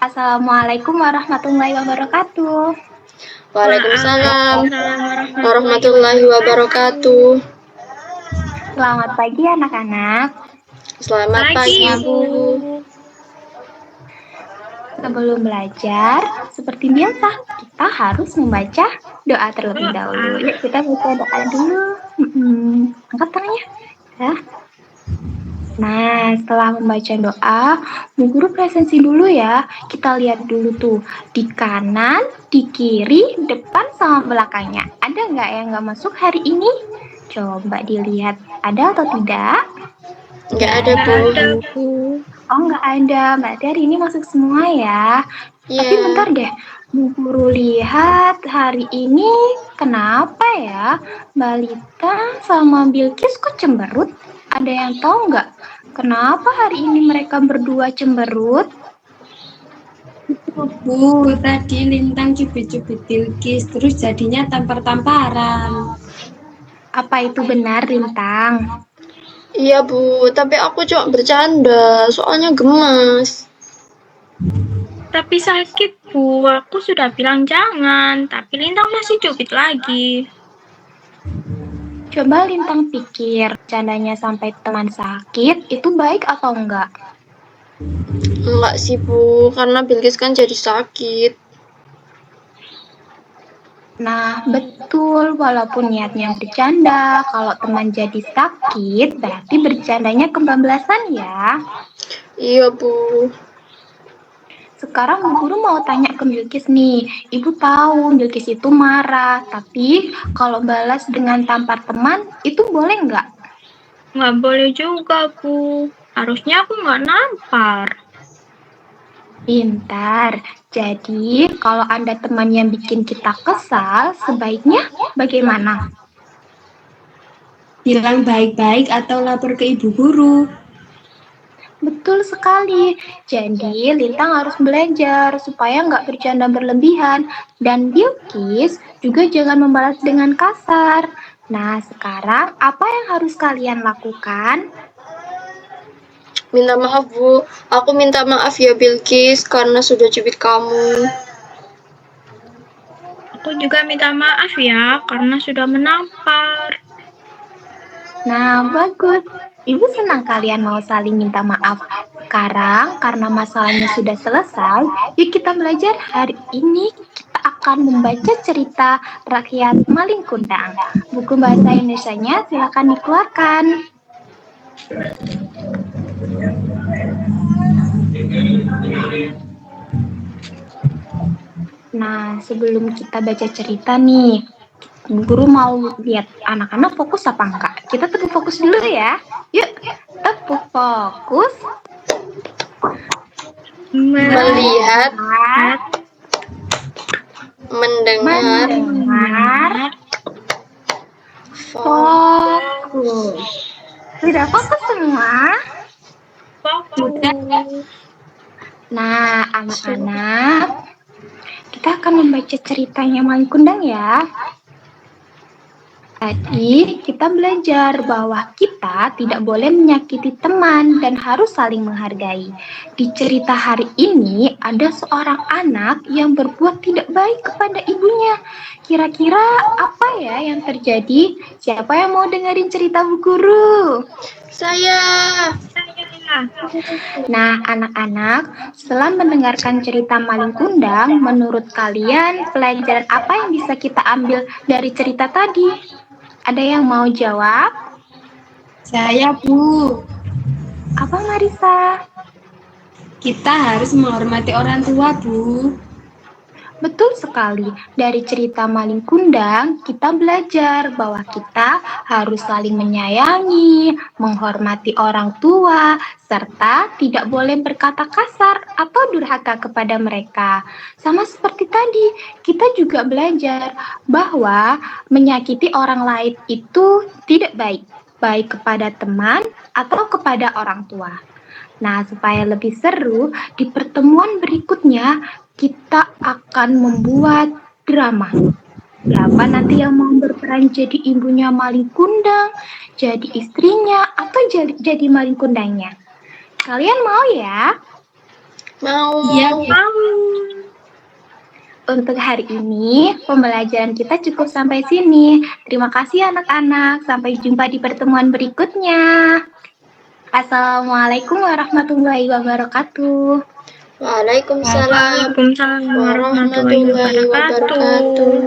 Assalamualaikum warahmatullahi wabarakatuh. Waalaikumsalam Waalaikumsalam warahmatullahi wabarakatuh. Selamat pagi anak-anak. Selamat pagi, Bu. Sebelum belajar, seperti biasa, kita harus membaca doa terlebih dahulu. Yuk kita baca doa dulu. Angkat tangannya. Ya. Nah, setelah membaca doa, Bu Guru presensi dulu ya. Kita lihat dulu tuh, di kanan, di kiri, depan sama belakangnya. Ada nggak yang nggak masuk hari ini? Coba dilihat, ada atau tidak? Nggak ada, Bu. Oh, nggak ada. Berarti hari ini masuk semua ya. Iya. Tapi bentar deh, Bu Guru lihat hari ini kenapa ya Mbak Lita sama Bilkis kok cemberut? Ada yang tahu nggak? Kenapa hari ini mereka berdua cemberut? Bu, tadi Lintang cubit-cubit Bilkis, terus jadinya tampar-tamparan. Apa itu benar, Lintang? Iya, Bu. Tapi aku cuma bercanda, soalnya gemas. Tapi sakit, Bu. Aku sudah bilang jangan, tapi Lintang masih cubit lagi. Coba Lintang pikir, bercandanya sampai teman sakit, itu baik atau enggak? Enggak sih, Bu. Karena Bilkis kan jadi sakit. Nah, betul. Walaupun niatnya bercanda, kalau teman jadi sakit, berarti bercandanya kebablasan ya. Iya, Bu. Sekarang Bu Guru mau tanya ke Bilkis nih. Ibu tahu Bilkis itu marah, tapi kalau balas dengan tampar teman, itu boleh nggak? Nggak boleh juga, Bu. Harusnya aku nggak nampar. Pintar. Jadi, kalau ada teman yang bikin kita kesal, sebaiknya bagaimana? Bilang baik-baik atau lapor ke ibu guru. Betul sekali. Jadi, Lintang harus belajar supaya nggak bercanda berlebihan. Dan Bilkis juga jangan membalas dengan kasar. Nah, sekarang apa yang harus kalian lakukan? Minta maaf, Bu. Aku minta maaf ya, Bilkis, karena sudah cubit kamu. Aku juga minta maaf ya, karena sudah menampar. Nah, bagus. Ibu senang kalian mau saling minta maaf. Sekarang, karena masalahnya sudah selesai, yuk kita belajar. Hari ini kita akan membaca cerita rakyat Maling Kundang. Buku bahasa Indonesianya silakan dikeluarkan. Nah, sebelum kita baca cerita nih, guru mau lihat anak-anak fokus apa enggak? Kita tepuk fokus dulu ya. Yuk, tepuk fokus. Melihat, mendengar, fokus. Sudah fokus semua? Fokus. Nah, anak-anak, kita akan membaca ceritanya Maling Kundang ya. Tadi kita belajar bahwa kita tidak boleh menyakiti teman dan harus saling menghargai. Di cerita hari ini ada seorang anak yang berbuat tidak baik kepada ibunya. Kira-kira apa ya yang terjadi? Siapa yang mau dengerin cerita Bu Guru? saya. Nah, anak-anak, setelah mendengarkan cerita Maling Kundang, menurut kalian pelajaran apa yang bisa kita ambil dari cerita tadi? Ada yang mau jawab? Saya, Bu. Apa, Marisa? Kita harus menghormati orang tua, Bu. Betul sekali. Dari cerita Maling Kundang, kita belajar bahwa kita harus saling menyayangi, menghormati orang tua, serta tidak boleh berkata kasar atau durhaka kepada mereka. Sama seperti tadi, kita juga belajar bahwa menyakiti orang lain itu tidak baik, baik kepada teman atau kepada orang tua. Nah, supaya lebih seru, di pertemuan berikutnya kita akan membuat drama. Siapa nanti yang mau berperan jadi ibunya Maling Kundang, jadi istrinya, atau jadi Maling Kundangnya? Kalian mau ya? Mau. Iya, Mau. Untuk hari ini, pembelajaran kita cukup sampai sini. Terima kasih anak-anak. Sampai jumpa di pertemuan berikutnya. Assalamualaikum warahmatullahi wabarakatuh. Waalaikumsalam Waalaikumsalam warahmatullahi warahmatullahi wabarakatuh. wabarakatuh.